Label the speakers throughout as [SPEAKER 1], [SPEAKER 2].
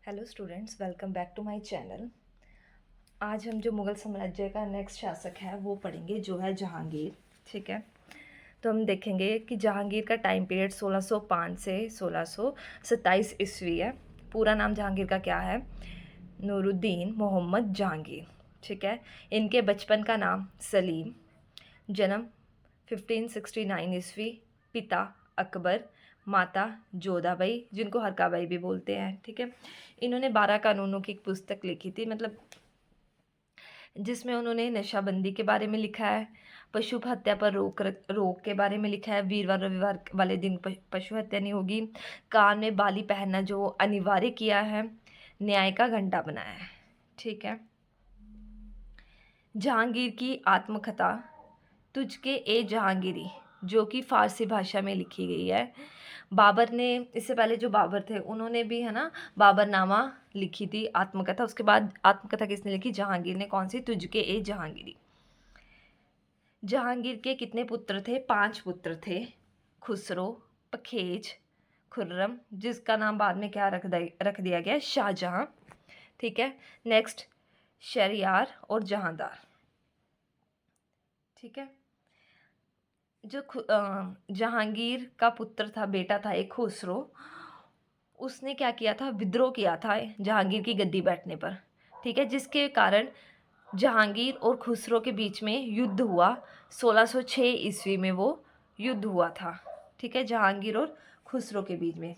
[SPEAKER 1] Hello students, welcome back to my channel. आज हम जो मुग़ल साम्राज्य का नेक्स्ट शासक है वो पढ़ेंगे, जो है जहांगीर। ठीक है, तो हम देखेंगे कि जहांगीर का टाइम पीरियड 1605 से 1627 ईस्वी है। पूरा नाम जहांगीर का क्या है? नूरुद्दीन मोहम्मद जहांगीर। ठीक है, इनके बचपन का नाम सलीम। जन्म 1569 ईस्वी। पिता अकबर, माता जोधाबाई, जिनको हरकाबाई भी बोलते हैं। ठीक है, इन्होंने 12 कानूनों की एक पुस्तक लिखी थी, मतलब जिसमें उन्होंने नशाबंदी के बारे में लिखा है, पशु हत्या पर रोक के बारे में लिखा है, वीरवार रविवार वाले दिन पशु हत्या नहीं होगी, कान में बाली पहनना जो अनिवार्य किया है, न्याय का घंटा बनाया है। ठीक है, जहांगीर की आत्मकथा तुझके ए जहांगीरी, जो कि फ़ारसी भाषा में लिखी गई है। बाबर ने, इससे पहले जो बाबर थे उन्होंने भी, है ना, बाबरनामा लिखी थी आत्मकथा। उसके बाद आत्मकथा किसने लिखी? जहांगीर ने। कौन सी? तुझके ए जहांगीरी। जहांगीर के कितने पुत्र थे? 5 पुत्र थे। खुसरो, पखेज, खुर्रम, जिसका नाम बाद में क्या रख दिया गया? शाहजहां। ठीक है, नेक्स्ट शहरयार और जहांदार। ठीक है, जो जहांगीर का पुत्र था, बेटा था एक खुसरो, उसने क्या किया था? विद्रोह किया था जहांगीर की गद्दी बैठने पर। ठीक है, जिसके कारण जहांगीर और खुसरो के बीच में युद्ध हुआ। 1606 ईस्वी में वो युद्ध हुआ था। ठीक है, जहांगीर और खुसरो के बीच में।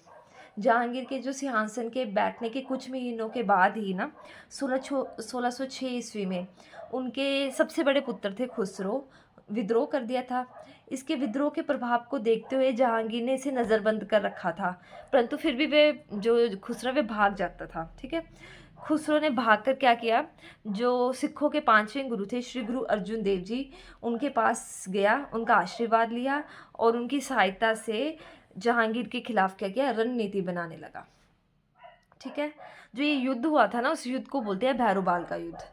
[SPEAKER 1] जहांगीर के जो सिंहासन के बैठने के कुछ महीनों के बाद ही ना, 1606 ईस्वी में उनके सबसे बड़े पुत्र थे खुसरो, विद्रोह कर दिया था। इसके विद्रोह के प्रभाव को देखते हुए जहांगीर ने इसे नज़रबंद कर रखा था, परंतु फिर भी वे, जो खुसरो, वे भाग जाता था। ठीक है, खुसरो ने भागकर क्या किया? जो सिखों के 5वें गुरु थे, श्री गुरु अर्जुन देव जी, उनके पास गया, उनका आशीर्वाद लिया और उनकी सहायता से जहांगीर के खिलाफ क्या किया? रणनीति बनाने लगा। ठीक है, जो ये युद्ध हुआ था ना, उस युद्ध को बोलते हैं भैरोबाल का युद्ध।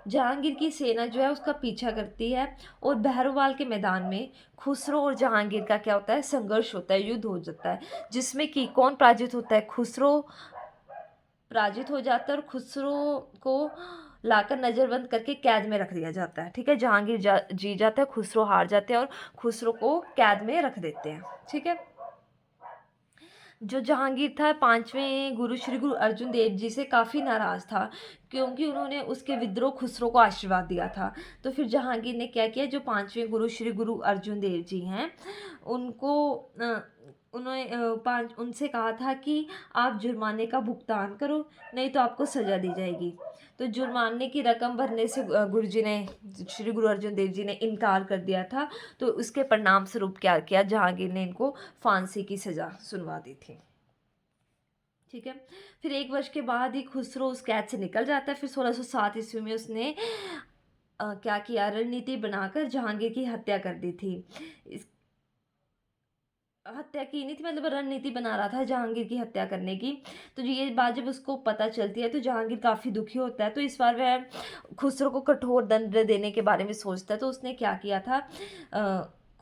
[SPEAKER 1] जहांगीर की सेना जो है उसका पीछा करती है और भैरोबाल के मैदान में खुसरो और जहांगीर का क्या होता है? संघर्ष होता है, युद्ध हो जाता है, जिसमें कि कौन पराजित होता है? खुसरो पराजित हो जाता है और खुसरो को लाकर नज़रबंद करके कैद में रख दिया जाता है। ठीक है, जहांगीर जी जाता है, खुसरो हार जाते हैं और खुसरो को कैद में रख देते हैं। ठीक है, जो जहांगीर था 5वें गुरु श्री गुरु अर्जुन देव जी से काफ़ी नाराज़ था, क्योंकि उन्होंने उसके विद्रोह खुसरो को आशीर्वाद दिया था। तो फिर जहांगीर ने क्या किया? जो 5वें गुरु श्री गुरु अर्जुन देव जी हैं, उनको उन्होंने पाँच उनसे कहा था कि आप जुर्माने का भुगतान करो, नहीं तो आपको सज़ा दी जाएगी। तो जुर्माने की रकम भरने से गुरु जी ने, श्री गुरु अर्जुन देव जी ने इनकार कर दिया था। तो उसके परिणाम स्वरूप क्या किया? जहांगीर ने इनको फांसी की सज़ा सुनवा दी थी। ठीक है, फिर 1 वर्ष के बाद ही खुसरो उस कैद से निकल जाता है। फिर 1607 ईस्वी में उसने क्या किया? रणनीति बनाकर जहांगीर की हत्या कर दी थी। इस हत्या की नहीं थी, मतलब रणनीति बना रहा था जहांगीर की हत्या करने की। तो ये बात जब उसको पता चलती है तो जहांगीर काफ़ी दुखी होता है। तो इस बार वह खुसरो को कठोर दंड देने के बारे में सोचता है। तो उसने क्या किया था?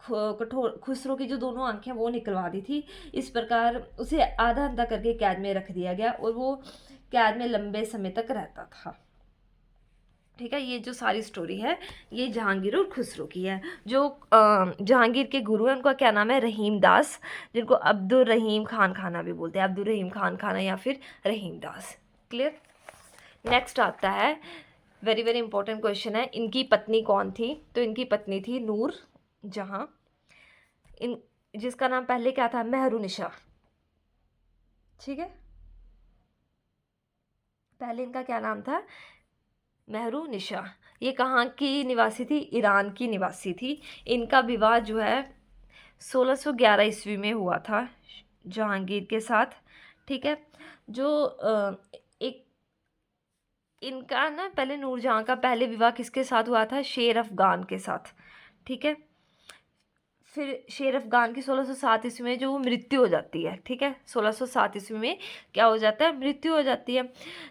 [SPEAKER 1] कठोर खुसरो की जो दोनों आंखें वो निकलवा दी थी। इस प्रकार उसे आधा अंधा करके कैद में रख दिया गया और वो कैद में लंबे समय तक रहता था। ठीक है, ये जो सारी स्टोरी है ये जहांगीर और खुसरो की है। जो जहांगीर के गुरु हैं उनका क्या नाम है? रहीम दास, जिनको अब्दुल रहीम खान खाना भी बोलते हैं। अब्दुल रहीम खान खाना या फिर रहीम दास। क्लियर? नेक्स्ट आता है, वेरी वेरी इंपॉर्टेंट क्वेश्चन है, इनकी पत्नी कौन थी? तो इनकी पत्नी थी नूर जहां, इन जिसका नाम पहले क्या था? मेहरुनिशा। ठीक है, पहले इनका क्या नाम था? मेहरुनिशा। ये कहाँ की निवासी थी? ईरान की निवासी थी। इनका विवाह जो है 1611 ईस्वी में हुआ था जहांगीर के साथ। ठीक है, जो एक इनका ना, पहले नूरजहां का पहले विवाह किसके साथ हुआ था? शेर अफगान के साथ। ठीक है, फिर शेर अफगान की 1607 ईस्वी में जो वो मृत्यु हो जाती है। ठीक है, 1607 ईस्वी में क्या हो जाता है? मृत्यु हो जाती है।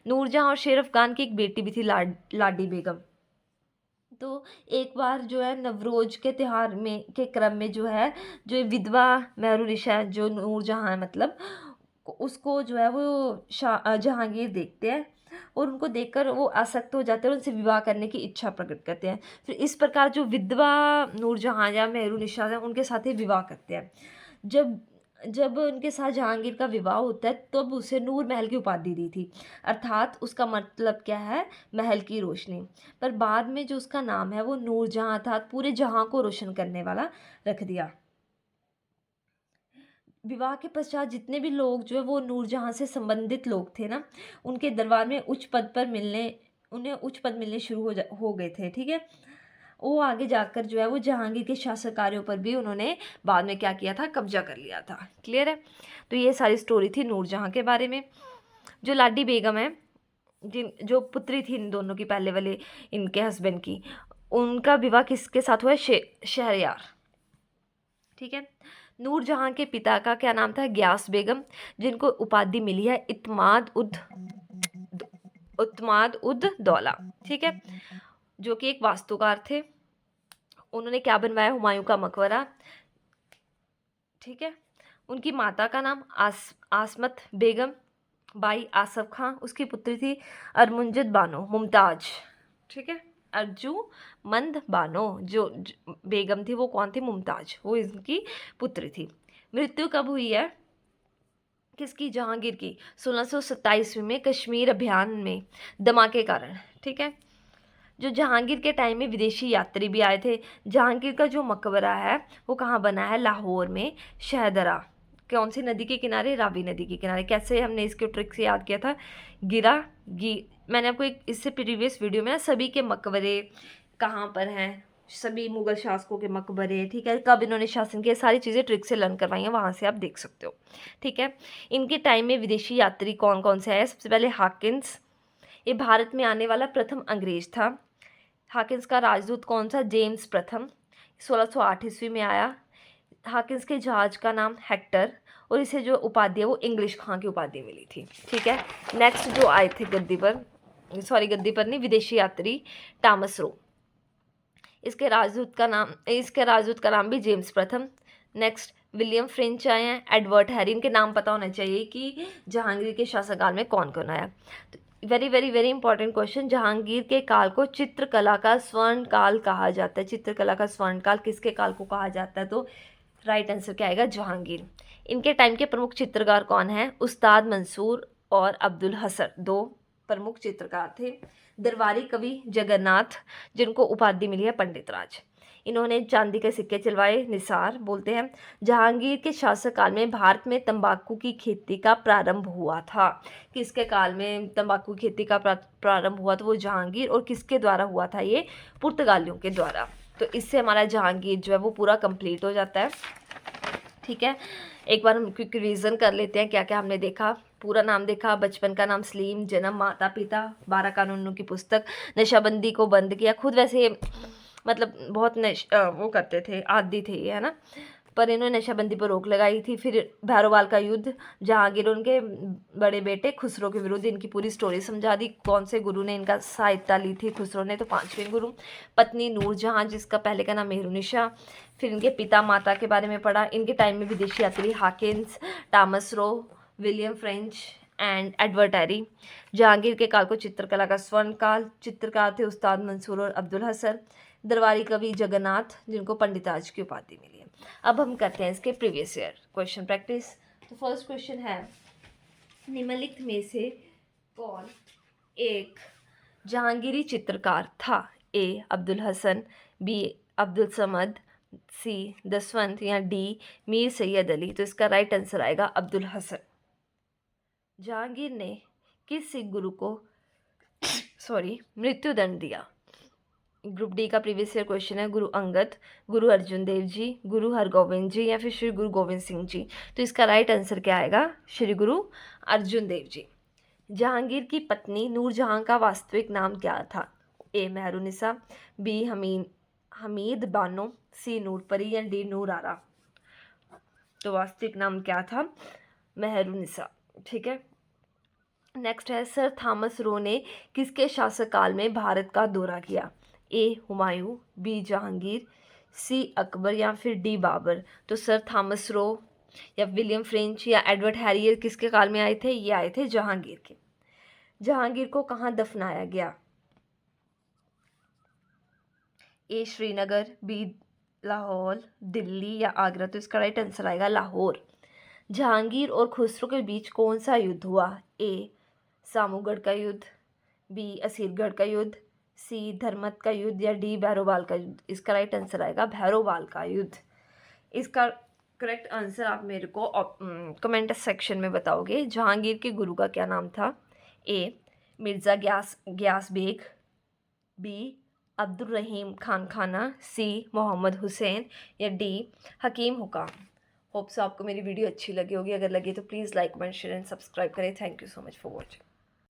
[SPEAKER 1] नूरजहां और शेर अफगान की एक बेटी भी थी, लाडी बेगम। तो एक बार जो है नवरोज के त्यौहार में के क्रम में जो है, जो विधवा मेहरुनिशा, जो नूरजहां है मतलब, उसको जो है वो जहांगीर देखते हैं और उनको देखकर वो आसक्त हो जाते हैं और उनसे विवाह करने की इच्छा प्रकट करते हैं। फिर इस प्रकार जो विधवा नूरजहां या मेहरुनिसा है उनके साथ ही विवाह करते हैं। जब जब उनके साथ जहांगीर का विवाह होता है तब उसे नूर महल की उपाधि दी थी, अर्थात उसका मतलब क्या है, महल की रोशनी। पर बाद में जो उसका नाम है वो नूरजहां अर्थात पूरे जहां को रोशन करने वाला रख दिया। विवाह के पश्चात जितने भी लोग जो है वो नूरजहां से संबंधित लोग थे ना, उनके दरबार में उन्हें उच्च पद मिलने शुरू हो गए थे। ठीक है, वो आगे जाकर जो है वो जहांगीर के शासक कार्यों पर भी उन्होंने बाद में क्या किया था, कब्जा कर लिया था। क्लियर है। तो ये सारी स्टोरी थी नूरजहां के बारे में। जो लाडी बेगम है, जिन जो पुत्री थी इन दोनों की, पहले वाले इनके हस्बैंड की, उनका विवाह किसके साथ हुआ है, शहरयार। ठीक है। नूरजहां के पिता का क्या नाम था, ग्यास बेगम, जिनको उपाधि मिली है इत्माद उद दौला। ठीक है, जो कि एक वास्तुकार थे। उन्होंने क्या बनवाया, हुमायूं का मकबरा। ठीक है। उनकी माता का नाम आसमत बेगम, भाई आसफ खां, उसकी पुत्री थी अरमुंजद बानो मुमताज। ठीक है, अर्जुमंद बानो जो बेगम थी वो कौन थी, मुमताज, वो इनकी पुत्री थी। मृत्यु कब हुई है किसकी, जहांगीर की, 1627 में कश्मीर अभियान में दमा के कारण। ठीक है। जो जहांगीर के टाइम में विदेशी यात्री भी आए थे। जहांगीर का जो मकबरा है वो कहाँ बना है, लाहौर में शहदरा। कौन सी नदी के किनारे, रावी नदी के किनारे। कैसे हमने इसके ट्रिक से याद किया था, मैंने आपको एक इससे प्रीवियस वीडियो में ना सभी के मकबरे कहाँ पर हैं, सभी मुगल शासकों के मकबरे, ठीक है, कब इन्होंने शासन किया, सारी चीज़ें ट्रिक से लर्न करवाई हैं, वहाँ से आप देख सकते हो। ठीक है। इनके टाइम में विदेशी यात्री कौन कौन से आए, सबसे पहले हाकिन्स, ये भारत में आने वाला प्रथम अंग्रेज था। हाकिन्स का राजदूत कौन सा, जेम्स प्रथम, 1608 ईस्वी में आया। हाकिन्स के जहाज का नाम हेक्टर, और इसे जो उपाधि है वो इंग्लिश खां की उपाधि मिली थी। ठीक है। नेक्स्ट जो आए थे गद्दी पर नहीं, विदेशी यात्री, टॉमस रो। इसके राजदूत का नाम भी जेम्स प्रथम। नेक्स्ट विलियम फ्रेंच आए हैं, एडवर्ड हैरी, इनके नाम पता होना चाहिए कि जहांगीर के शासनकाल में कौन कौन आया। तो very very very important question, Jahangir के काल को चित्रकला का स्वर्ण काल कहा जाता है। चित्रकला का स्वर्ण काल किसके काल को कहा जाता है, तो राइट आंसर क्या आएगा, जहांगीर। इनके टाइम के प्रमुख चित्रकार कौन हैं, उस्ताद मंसूर और अब्दुल हसन, दो प्रमुख चित्रकार थे। दरबारी कवि जगन्नाथ, जिनको उपाधि मिली है पंडित राज, इन्होंने चांदी के सिक्के चलवाए, निसार बोलते हैं। जहांगीर के शासनकाल में भारत में तंबाकू की खेती का प्रारंभ हुआ था। किसके काल में तंबाकू की खेती का प्रारंभ हुआ, तो वो जहांगीर, और किसके द्वारा हुआ था, ये पुर्तगालियों के द्वारा। तो इससे हमारा जहांगीर जो है वो पूरा कंप्लीट हो जाता है। ठीक है, एक बार हम क्विक रिवीजन कर लेते हैं क्या क्या हमने देखा। पूरा नाम देखा, बचपन का नाम सलीम, जन्म माता पिता, 12 कानूनों की पुस्तक, नशाबंदी को बंद किया। खुद वैसे मतलब बहुत वो करते थे, आदी थे ये, है ना, पर इन्होंने नशाबंदी पर रोक लगाई थी। फिर भैरोवाल का युद्ध, जहांगीर उनके बड़े बेटे खुसरो के विरुद्ध, इनकी पूरी स्टोरी समझा दी। कौन से गुरु ने इनका सहायता ली थी, खुसरो ने, तो 5वें गुरु। पत्नी नूरजहां, जिसका पहले का नाम मेहरुनिसा। फिर इनके पिता माता के बारे में पढ़ा। इनके टाइम में विदेशी यात्री Hawkins, Thomas Roe, William French and Edward Harry. Jahangir के काल को चित्रकला का स्वर्ण काल, चित्रकार थे उस्ताद मंसूर और अब्दुल हसन। दरबारी कवि जगन्नाथ, जिनको पंडिताज की उपाधि मिली है। अब हम करते हैं इसके प्रीवियस ईयर क्वेश्चन प्रैक्टिस। तो फर्स्ट क्वेश्चन है, निम्नलिखित में से कौन एक जहांगीरी चित्रकार था, ए अब्दुल हसन, बी अब्दुल समद, सी दसवंत, या डी मीर सैयद अली। तो इसका राइट आंसर आएगा अब्दुल हसन। जहांगीर ने किस सिख गुरु को मृत्युदंड दिया। ग्रुप डी का प्रीवियस ईयर क्वेश्चन है, गुरु अंगद, गुरु अर्जुन देव जी, गुरु हरगोविंद जी, या फिर श्री गुरु गोविंद सिंह जी। तो इसका राइट आंसर क्या आएगा, श्री गुरु अर्जुन देव जी। जहांगीर की पत्नी नूरजहां का वास्तविक नाम क्या था, ए मेहरुनिसा, बी हमीद बानो, सी नूरपरी, या डी नूर आरा। तो वास्तविक नाम क्या था, मेहरुनिसा। ठीक है। नेक्स्ट है, सर थॉमस रो ने किसके शासनकाल में भारत का दौरा किया, ए हुमायूं, बी जहांगीर, सी अकबर, या फिर डी बाबर। तो सर थॉमस रो या विलियम फ्रेंच या एडवर्ड हैरियर किसके काल में आए थे? ये आए थे जहांगीर के। जहांगीर को कहाँ दफनाया गया? ए श्रीनगर, बी लाहौर, दिल्ली या आगरा? तो इसका राइट आंसर आएगा लाहौर। जहांगीर और खुसरो के बीच कौन सा युद्ध हुआ? ए सामूगढ़ का युद्ध, बी असीरगढ़ का युद्ध, सी धर्मत का युद्ध या डी भैरोबाल का युद्ध? इसका राइट आंसर आएगा भैरोबाल का युद्ध। इसका करेक्ट आंसर आप मेरे को कमेंट सेक्शन में बताओगे। जहांगीर के गुरु का क्या नाम था? A Mirza Ghiyas Beg, B Abdul Rahim Khan Khana, C Mohammad Hussain या डी हकीम हुकाम? होप सो आपको मेरी वीडियो अच्छी लगी होगी। अगर लगी तो please like comment share and subscribe करें। Thank you so much for watching.